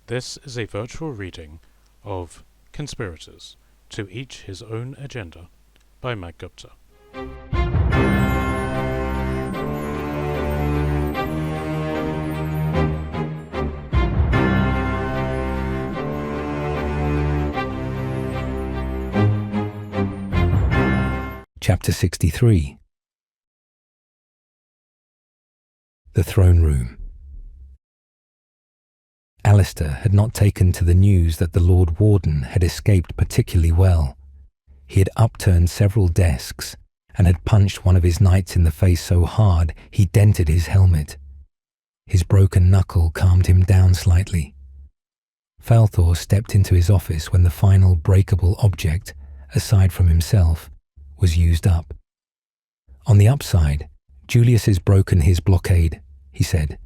This is a virtual reading of Conspirators, To Each His Own Agenda by Matt Gupta. Chapter 63. The Throne Room. Alistair had not taken to the news that the Lord Warden had escaped particularly well. He had upturned several desks and had punched one of his knights in the face so hard he dented his helmet. His broken knuckle calmed him down slightly. Falthor stepped into his office when the final breakable object, aside from himself, was used up. On the upside, Julius has broken his blockade, he said,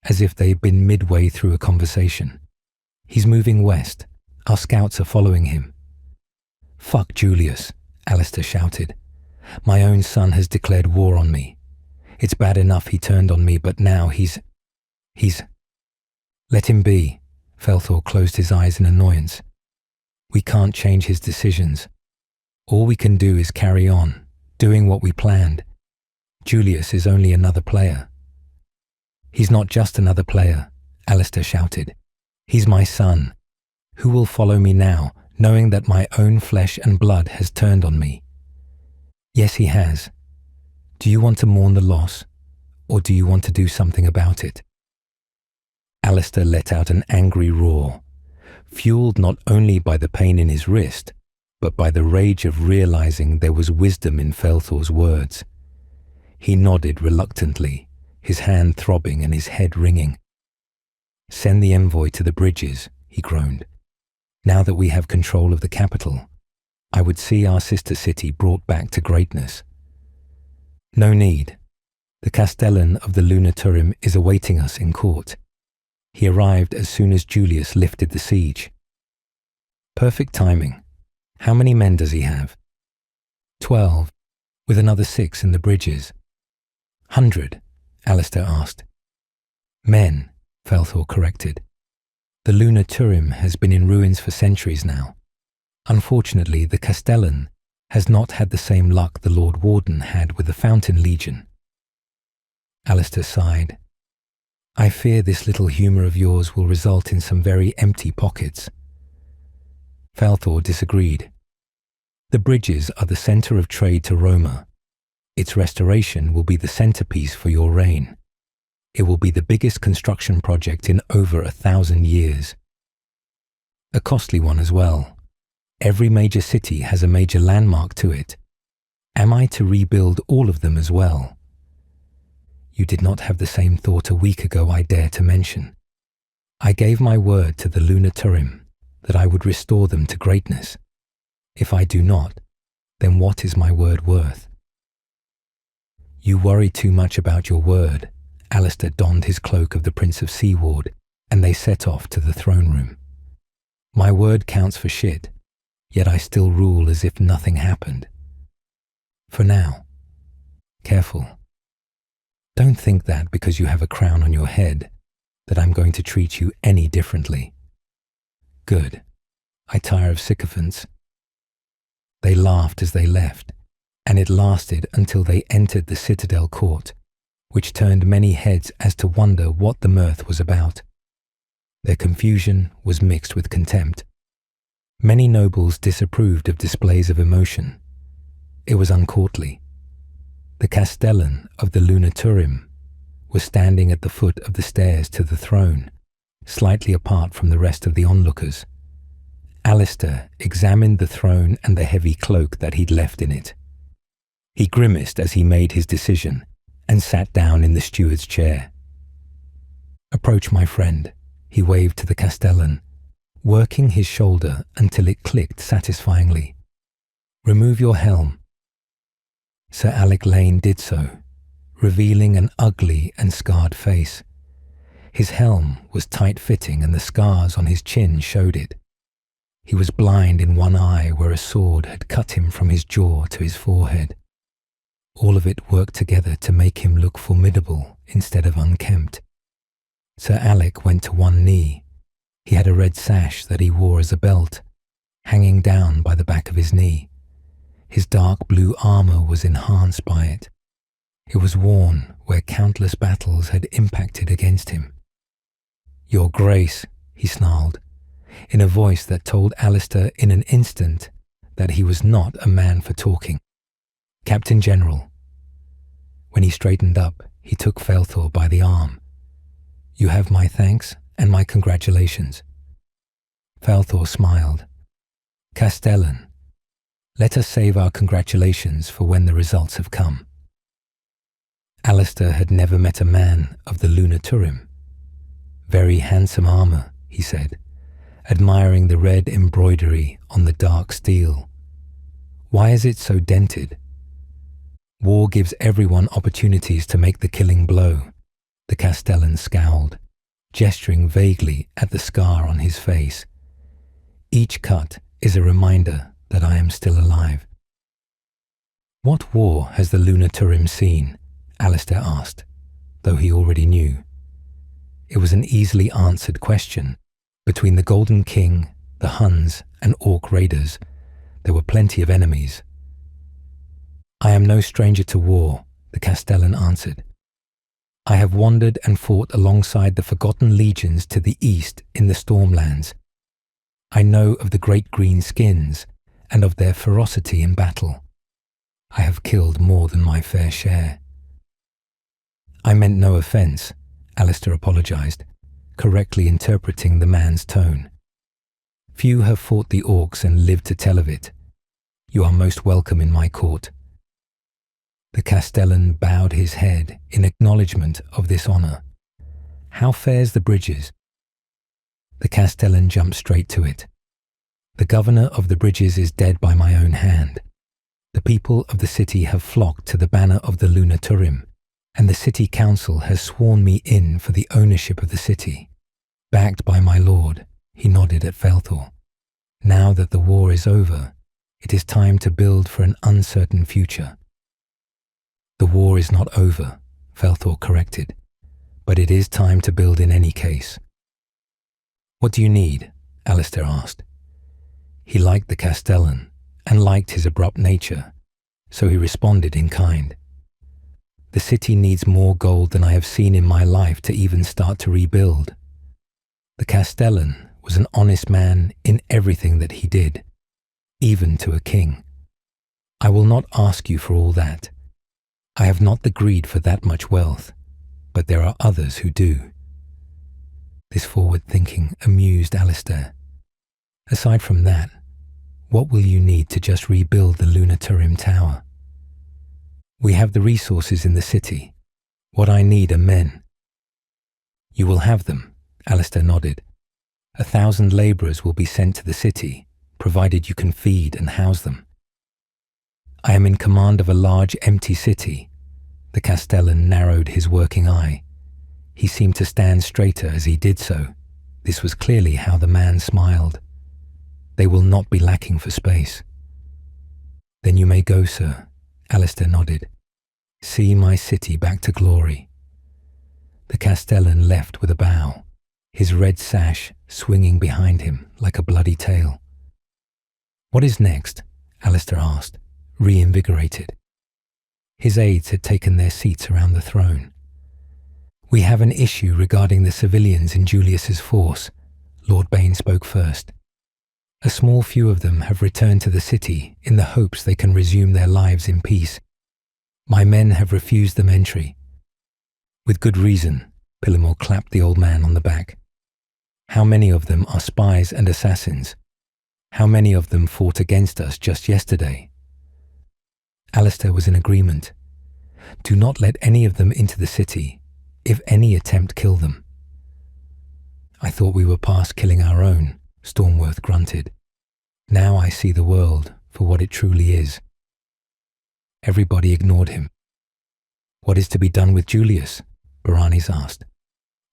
as if they had been midway through a conversation. He's moving west. Our scouts are following him. Fuck Julius, Alistair shouted. My own son has declared war on me. It's bad enough he turned on me, but now he's... Let him be. Falthor closed his eyes in annoyance. We can't change his decisions. All we can do is carry on, doing what we planned. Julius is only another player. He's not just another player, Alistair shouted. He's my son. Who will follow me now, knowing that my own flesh and blood has turned on me? Yes, he has. Do you want to mourn the loss, or do you want to do something about it? Alistair let out an angry roar, fueled not only by the pain in his wrist, but by the rage of realizing there was wisdom in Falthor's words. He nodded reluctantly, his hand throbbing and his head ringing. Send the envoy to the bridges, he groaned. Now that we have control of the capital, I would see our sister city brought back to greatness. No need. The Castellan of the Lunatorium is awaiting us in court. He arrived as soon as Julius lifted the siege. Perfect timing. How many men does he have? 12, with another 6 in the bridges. 100. Alistair asked. Men, Falthor corrected. The Lunatorium has been in ruins for centuries now. Unfortunately, the Castellan has not had the same luck the Lord Warden had with the Fountain Legion. Alistair sighed. I fear this little humour of yours will result in some very empty pockets. Falthor disagreed. The bridges are the centre of trade to Roma. Its restoration will be the centerpiece for your reign. It will be the biggest construction project in over 1,000 years. A costly one as well. Every major city has a major landmark to it. Am I to rebuild all of them as well? You did not have the same thought a week ago, I dare to mention. I gave my word to the Lunatorium that I would restore them to greatness. If I do not, then what is my word worth? You worry too much about your word. Alistair donned his cloak of the Prince of Seaward, and they set off to the throne room. My word counts for shit, yet I still rule as if nothing happened. For now. Careful. Don't think that because you have a crown on your head, that I'm going to treat you any differently. Good. I tire of sycophants. They laughed as they left, and it lasted until they entered the Citadel Court, which turned many heads as to wonder what the mirth was about. Their confusion was mixed with contempt. Many nobles disapproved of displays of emotion. It was uncourtly. The Castellan of the Lunatorium was standing at the foot of the stairs to the throne, slightly apart from the rest of the onlookers. Alistair examined the throne and the heavy cloak that he'd left in it. He grimaced as he made his decision and sat down in the steward's chair. Approach, my friend, he waved to the Castellan, working his shoulder until it clicked satisfyingly. Remove your helm. Sir Alec Lane did so, revealing an ugly and scarred face. His helm was tight-fitting and the scars on his chin showed it. He was blind in one eye where a sword had cut him from his jaw to his forehead. All of it worked together to make him look formidable instead of unkempt. Sir Alec went to one knee, He had a red sash that he wore as a belt, hanging down by the back of his knee. His dark blue armor was enhanced by it. It was worn where countless battles had impacted against him. "Your Grace," he snarled, in a voice that told Alistair in an instant that he was not a man for talking. "Captain General." When he straightened up, he took Falthor by the arm. "You have my thanks and my congratulations." Falthor smiled. "Castellan, let us save our congratulations for when the results have come." Alistair had never met a man of the Lunar Turim. "Very handsome armor," he said, admiring the red embroidery on the dark steel. "Why is it so dented?" "War gives everyone opportunities to make the killing blow," the Castellan scowled, gesturing vaguely at the scar on his face. "Each cut is a reminder that I am still alive." "What war has the Lunar Turim seen?" Alistair asked, though he already knew. It was an easily answered question. Between the Golden King, the Huns, and Orc raiders, there were plenty of enemies. "I am no stranger to war," the Castellan answered. "I have wandered and fought alongside the forgotten legions to the east in the Stormlands. I know of the great green skins and of their ferocity in battle. I have killed more than my fair share." "I meant no offense," Alistair apologized, correctly interpreting the man's tone. "Few have fought the Orcs and lived to tell of it. You are most welcome in my court." The Castellan bowed his head in acknowledgement of this honor. "How fares the bridges?" The Castellan jumped straight to it. "The governor of the bridges is dead by my own hand. The people of the city have flocked to the banner of the Lunar Turim, and the city council has sworn me in for the ownership of the city. Backed by my lord," he nodded at Falthor. "Now that the war is over, it is time to build for an uncertain future." "The war is not over," Falthor corrected, "but it is time to build in any case." "What do you need?" Alistair asked. He liked the Castellan and liked his abrupt nature, so he responded in kind. "The city needs more gold than I have seen in my life to even start to rebuild." The Castellan was an honest man in everything that he did, even to a king. "I will not ask you for all that. I have not the greed for that much wealth, but there are others who do." This forward thinking amused Alistair. "Aside from that, what will you need to just rebuild the Lunar Turim Tower?" "We have the resources in the city. What I need are men." "You will have them," Alistair nodded. 1,000 laborers will be sent to the city, provided you can feed and house them. "I am in command of a large empty city." The Castellan narrowed his working eye. He seemed to stand straighter as he did so. This was clearly how the man smiled. "They will not be lacking for space." "Then you may go, sir," Alistair nodded. "See my city back to glory." The Castellan left with a bow, his red sash swinging behind him like a bloody tail. "What is next?" Alistair asked, reinvigorated. His aides had taken their seats around the throne. "We have an issue regarding the civilians in Julius's force," Lord Bane spoke first. "A small few of them have returned to the city in the hopes they can resume their lives in peace. My men have refused them entry." "With good reason," Pillimore clapped the old man on the back. "How many of them are spies and assassins? How many of them fought against us just yesterday?" Alistair was in agreement. "Do not let any of them into the city. If any attempt, kill them." "I thought we were past killing our own," Stormworth grunted. "Now I see the world for what it truly is." Everybody ignored him. "What is to be done with Julius?" Baranis asked.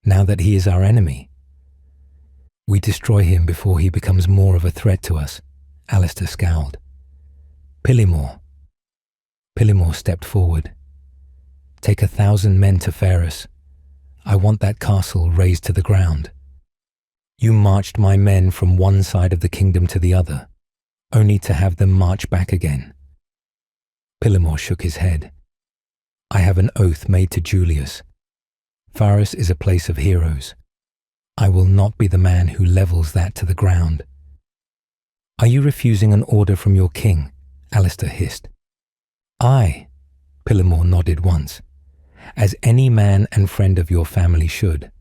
"Now that he is our enemy?" "We destroy him before he becomes more of a threat to us," Alistair scowled. "Pillimore." Pillimore stepped forward. "Take 1,000 men to Ferris. I want that castle razed to the ground." You marched my men from one side of the kingdom to the other, only to have them march back again. Pillimore shook his head. I have an oath made to Julius. Pharos is a place of heroes. I will not be the man who levels that to the ground. Are you refusing an order from your king? Alistair hissed. Aye, Pillimore nodded once, as any man and friend of your family should.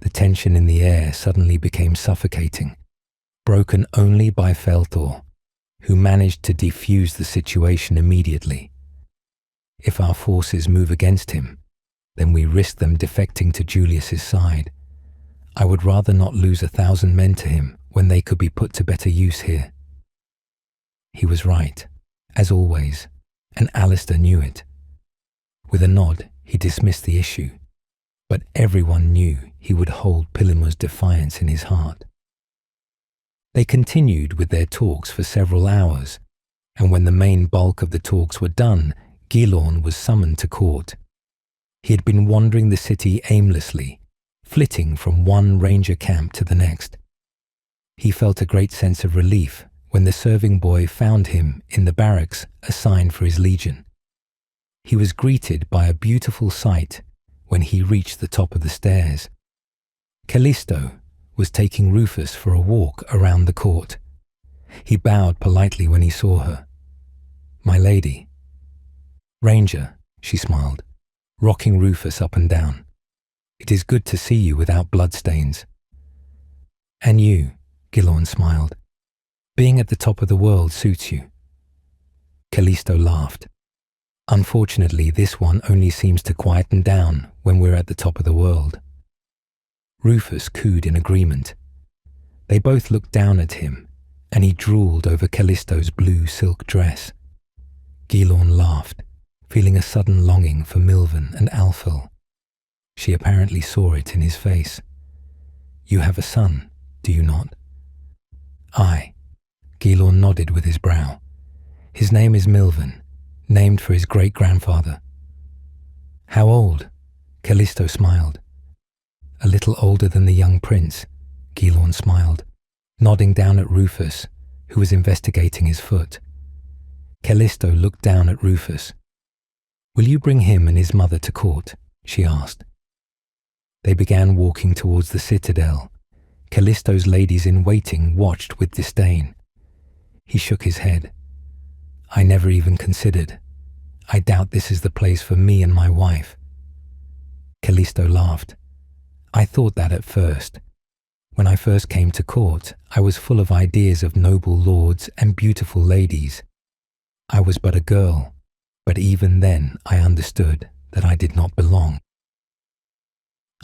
The tension in the air suddenly became suffocating, broken only by Felthor, who managed to defuse the situation immediately. If our forces move against him, then we risk them defecting to Julius's side. I would rather not lose 1,000 men to him when they could be put to better use here. He was right, as always, and Alistair knew it. With a nod, he dismissed the issue, but everyone knew he would hold Pillimore's defiance in his heart. They continued with their talks for several hours, and when the main bulk of the talks were done, Gilorn was summoned to court. He had been wandering the city aimlessly, flitting from one ranger camp to the next. He felt a great sense of relief when the serving boy found him in the barracks assigned for his legion. He was greeted by a beautiful sight when he reached the top of the stairs. Callisto was taking Rufus for a walk around the court. He bowed politely when he saw her. My lady. Ranger, she smiled, rocking Rufus up and down. It is good to see you without bloodstains. And you, Gilorn smiled. Being at the top of the world suits you. Callisto laughed. Unfortunately, this one only seems to quieten down when we're at the top of the world. Rufus cooed in agreement. They both looked down at him, and he drooled over Callisto's blue silk dress. Gilorn laughed, feeling a sudden longing for Milvan and Alphil. She apparently saw it in his face. You have a son, do you not? Aye. Gilorn nodded with his brow. His name is Milvan, named for his great-grandfather. How old? Callisto smiled. A little older than the young prince, Gilorn smiled, nodding down at Rufus, who was investigating his foot. Callisto looked down at Rufus. Will you bring him and his mother to court? She asked. They began walking towards the citadel. Callisto's ladies-in-waiting watched with disdain. He shook his head. I never even considered. I doubt this is the place for me and my wife. Callisto laughed. I thought that at first. When I first came to court, I was full of ideas of noble lords and beautiful ladies. I was but a girl, but even then I understood that I did not belong.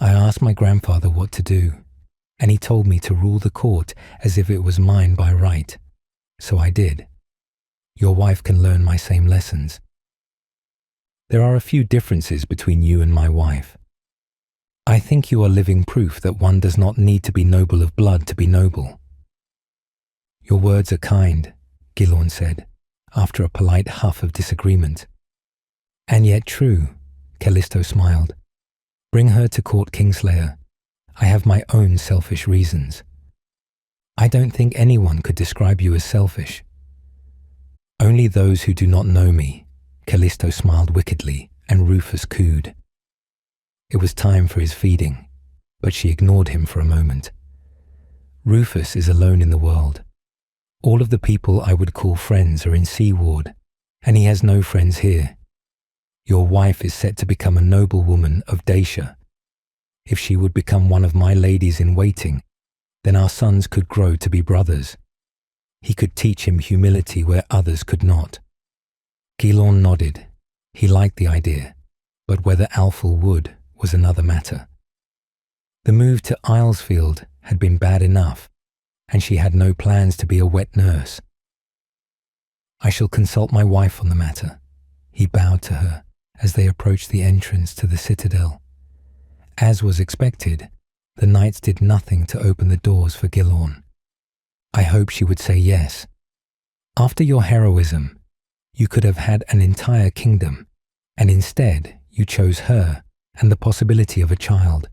I asked my grandfather what to do, and he told me to rule the court as if it was mine by right. So I did. Your wife can learn my same lessons. There are a few differences between you and my wife. I think you are living proof that one does not need to be noble of blood to be noble. Your words are kind, Gilorn said, after a polite huff of disagreement. And yet true, Callisto smiled. Bring her to court, Kingslayer. I have my own selfish reasons. I don't think anyone could describe you as selfish. Only those who do not know me, Callisto smiled wickedly, and Rufus cooed. It was time for his feeding, but she ignored him for a moment. Rufus is alone in the world. All of the people I would call friends are in Seaward, and he has no friends here. Your wife is set to become a noblewoman of Dacia. If she would become one of my ladies-in-waiting, then our sons could grow to be brothers. He could teach him humility where others could not. Gilorn nodded. He liked the idea, but whether Alphil would was another matter. The move to Islesfield had been bad enough, and she had no plans to be a wet nurse. I shall consult my wife on the matter. He bowed to her as they approached the entrance to the citadel. As was expected, the knights did nothing to open the doors for Gilorn. I hoped she would say yes. After your heroism, you could have had an entire kingdom, and instead you chose her and the possibility of a child.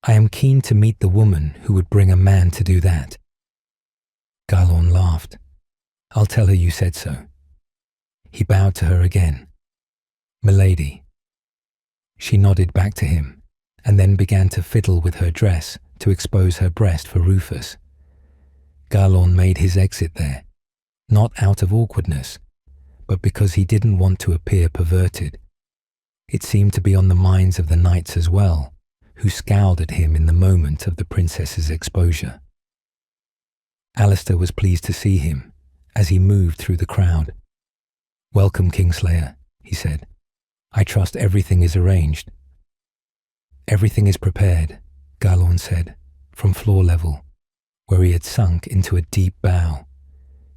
I am keen to meet the woman who would bring a man to do that. Garlorn laughed. I'll tell her you said so. He bowed to her again. Milady. She nodded back to him, and then began to fiddle with her dress to expose her breast for Rufus. Garlorn made his exit there, not out of awkwardness, but because he didn't want to appear perverted. It seemed to be on the minds of the knights as well, who scowled at him in the moment of the princess's exposure. Alistair was pleased to see him as he moved through the crowd. Welcome, Kingslayer, he said. I trust everything is arranged. Everything is prepared, Garlorn said, from floor level, where he had sunk into a deep bow.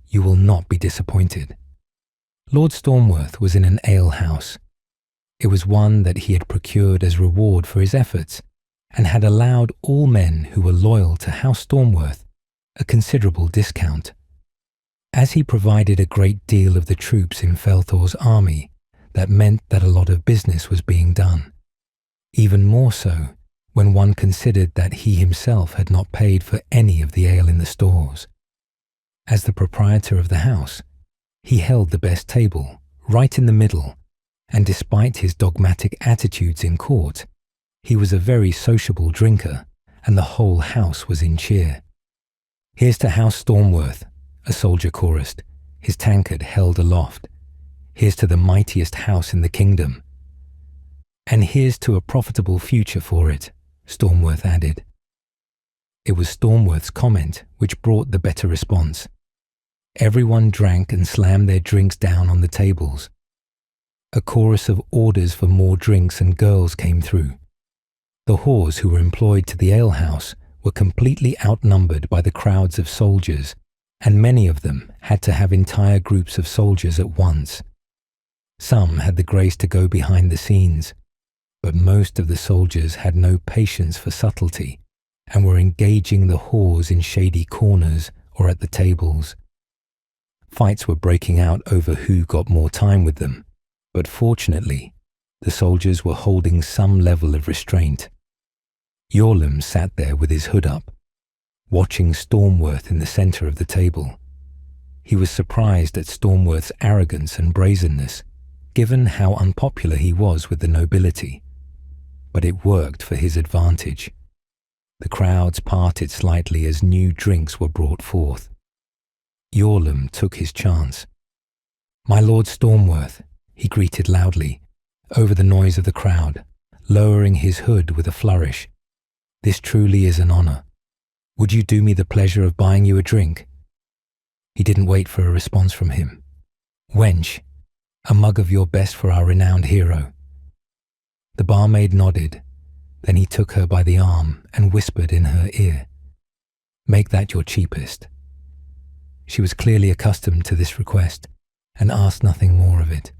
You will not be disappointed. Lord Stormworth was in an alehouse. It was one that he had procured as reward for his efforts, and had allowed all men who were loyal to House Stormworth a considerable discount. As he provided a great deal of the troops in Felthor's army, that meant that a lot of business was being done. Even more so when one considered that he himself had not paid for any of the ale in the stores. As the proprietor of the house, he held the best table, right in the middle, and despite his dogmatic attitudes in court, he was a very sociable drinker, and the whole house was in cheer. Here's to House Stormworth, a soldier chorused, his tankard held aloft. Here's to the mightiest house in the kingdom. And here's to a profitable future for it, Stormworth added. It was Stormworth's comment which brought the better response. Everyone drank and slammed their drinks down on the tables. A chorus of orders for more drinks and girls came through. The whores who were employed to the alehouse were completely outnumbered by the crowds of soldiers, and many of them had to have entire groups of soldiers at once. Some had the grace to go behind the scenes, but most of the soldiers had no patience for subtlety and were engaging the whores in shady corners or at the tables. Fights were breaking out over who got more time with them, but fortunately, the soldiers were holding some level of restraint. Yorlem sat there with his hood up, watching Stormworth in the centre of the table. He was surprised at Stormworth's arrogance and brazenness, given how unpopular he was with the nobility. But it worked for his advantage. The crowds parted slightly as new drinks were brought forth. Yorlem took his chance. "My Lord Stormworth," he greeted loudly, over the noise of the crowd, lowering his hood with a flourish. "This truly is an honour. Would you do me the pleasure of buying you a drink?" He didn't wait for a response from him. "Wench, a mug of your best for our renowned hero." The barmaid nodded. Then he took her by the arm and whispered in her ear, "Make that your cheapest." She was clearly accustomed to this request and asked nothing more of it.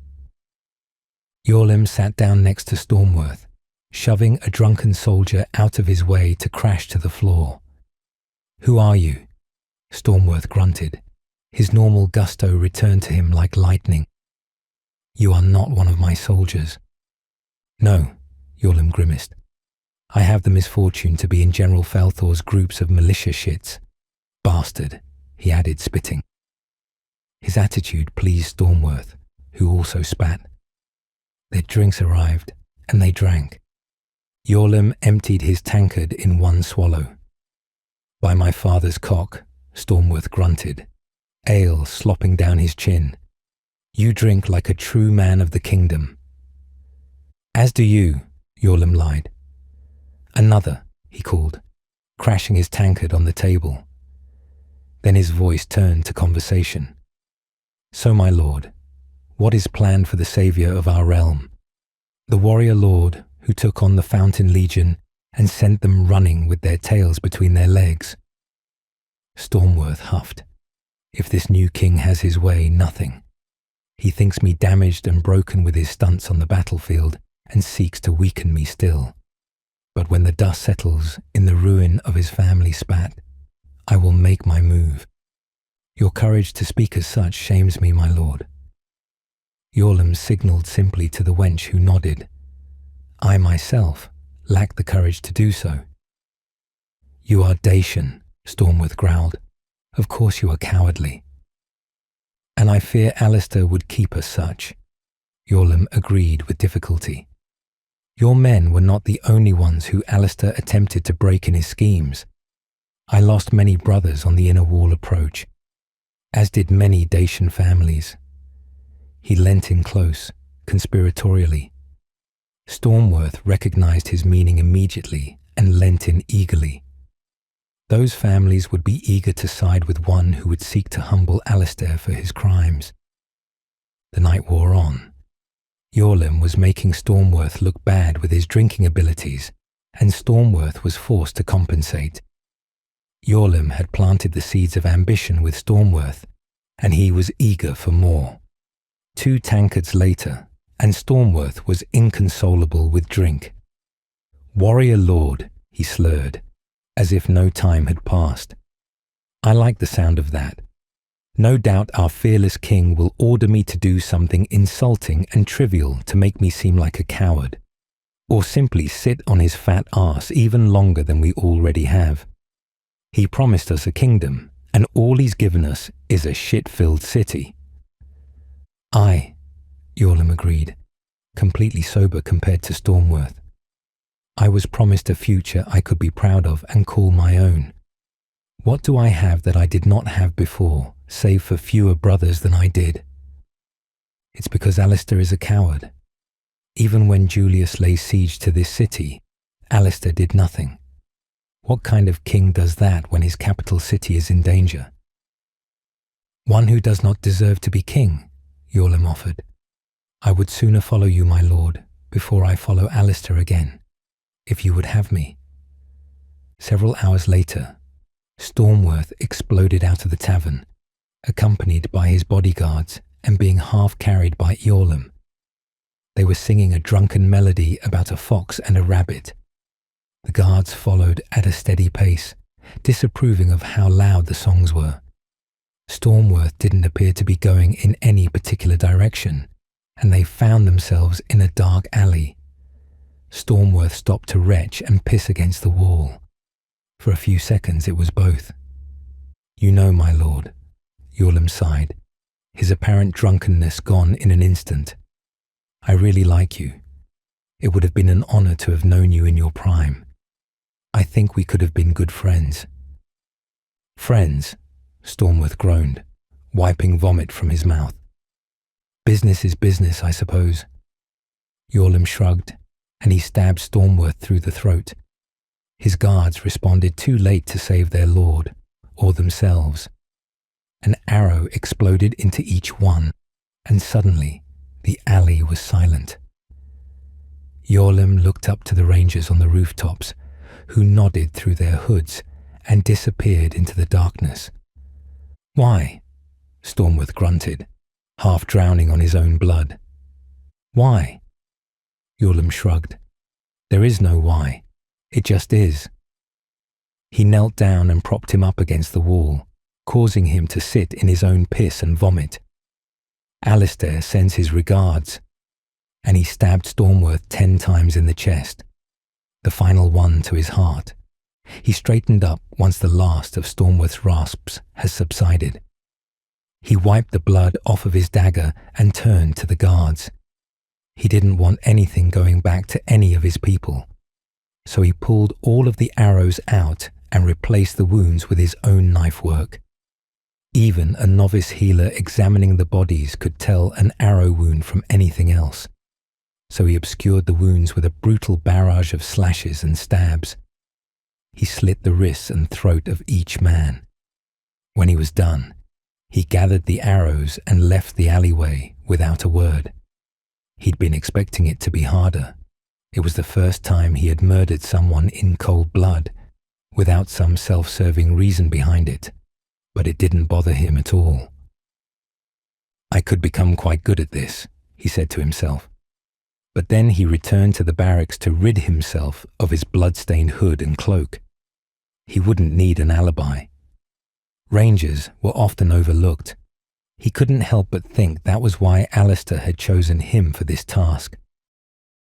Yorlem sat down next to Stormworth, shoving a drunken soldier out of his way to crash to the floor. "Who are you?" Stormworth grunted. His normal gusto returned to him like lightning. "You are not one of my soldiers." "No," Yorlem grimaced. "I have the misfortune to be in General Felthor's groups of militia shits. Bastard," he added, spitting. His attitude pleased Stormworth, who also spat. Their drinks arrived, and they drank. Yorlem emptied his tankard in one swallow. "By my father's cock," Stormworth grunted, ale slopping down his chin. "You drink like a true man of the kingdom." "As do you," Yorlem lied. "Another," he called, crashing his tankard on the table. Then his voice turned to conversation. "So, my lord, what is planned for the saviour of our realm? The warrior lord who took on the Fountain Legion and sent them running with their tails between their legs." Stormworth huffed. "If this new king has his way, nothing. He thinks me damaged and broken with his stunts on the battlefield and seeks to weaken me still. But when the dust settles in the ruin of his family spat, I will make my move. Your courage to speak as such shames me, my lord." Yorlem signalled simply to the wench, who nodded. "I myself lack the courage to do so," You are Dacian, Stormworth growled. Of course you are cowardly. And I fear Alistair would keep us such. Yorlem agreed with difficulty. Your men were not the only ones who Alistair attempted to break in his schemes. I lost many brothers on the inner wall approach, as did many Dacian families. He leant in close, conspiratorially. Stormworth recognized his meaning immediately and leant in eagerly. Those families would be eager to side with one who would seek to humble Alistair for his crimes. The night wore on. Yorlem was making Stormworth look bad with his drinking abilities, and Stormworth was forced to compensate. Yorlem had planted the seeds of ambition with Stormworth, and he was eager for more. 2 tankards later, and Stormworth was inconsolable with drink. Warrior Lord, he slurred, as if no time had passed. I like the sound of that. No doubt our fearless king will order me to do something insulting and trivial to make me seem like a coward, or simply sit on his fat arse even longer than we already have. He promised us a kingdom, and all he's given us is a shit-filled city. Aye, Yorlem agreed, completely sober compared to Stormworth. I was promised a future I could be proud of and call my own. What do I have that I did not have before, save for fewer brothers than I did? It's because Alistair is a coward. Even when Julius laid siege to this city, Alistair did nothing. What kind of king does that when his capital city is in danger? One who does not deserve to be king, Yorlem offered. I would sooner follow you, my lord, before I follow Alistair again, if you would have me. Several hours later, Stormworth exploded out of the tavern, accompanied by his bodyguards and being half carried by Yorlem. They were singing a drunken melody about a fox and a rabbit. The guards followed at a steady pace, disapproving of how loud the songs were. Stormworth didn't appear to be going in any particular direction, and they found themselves in a dark alley. Stormworth stopped to retch and piss against the wall. For a few seconds it was both. You know, my lord, Yorlem sighed, his apparent drunkenness gone in an instant. I really like you. It would have been an honor to have known you in your prime. I think we could have been good friends. Friends, Stormworth groaned, wiping vomit from his mouth. Business is business, I suppose. Yorlem shrugged, and he stabbed Stormworth through the throat. His guards responded too late to save their lord, or themselves. An arrow exploded into each one, and suddenly the alley was silent. Yorlem looked up to the rangers on the rooftops, who nodded through their hoods and disappeared into the darkness. Why? Stormworth grunted, half drowning on his own blood. Why? Yorlem shrugged. There is no why. It just is. He knelt down and propped him up against the wall, causing him to sit in his own piss and vomit. Alistair sends his regards, and he stabbed Stormworth 10 times in the chest, the final one to his heart. He straightened up once the last of Stormworth's rasps has subsided. He wiped the blood off of his dagger and turned to the guards. He didn't want anything going back to any of his people, so he pulled all of the arrows out and replaced the wounds with his own knife work. Even a novice healer examining the bodies could tell an arrow wound from anything else, so he obscured the wounds with a brutal barrage of slashes and stabs. He slit the wrists and throat of each man. When he was done, he gathered the arrows and left the alleyway without a word. He'd been expecting it to be harder. It was the first time he had murdered someone in cold blood, without some self-serving reason behind it, but it didn't bother him at all. I could become quite good at this, he said to himself. But then he returned to the barracks to rid himself of his blood-stained hood and cloak. He wouldn't need an alibi. Rangers were often overlooked. He couldn't help but think that was why Alistair had chosen him for this task.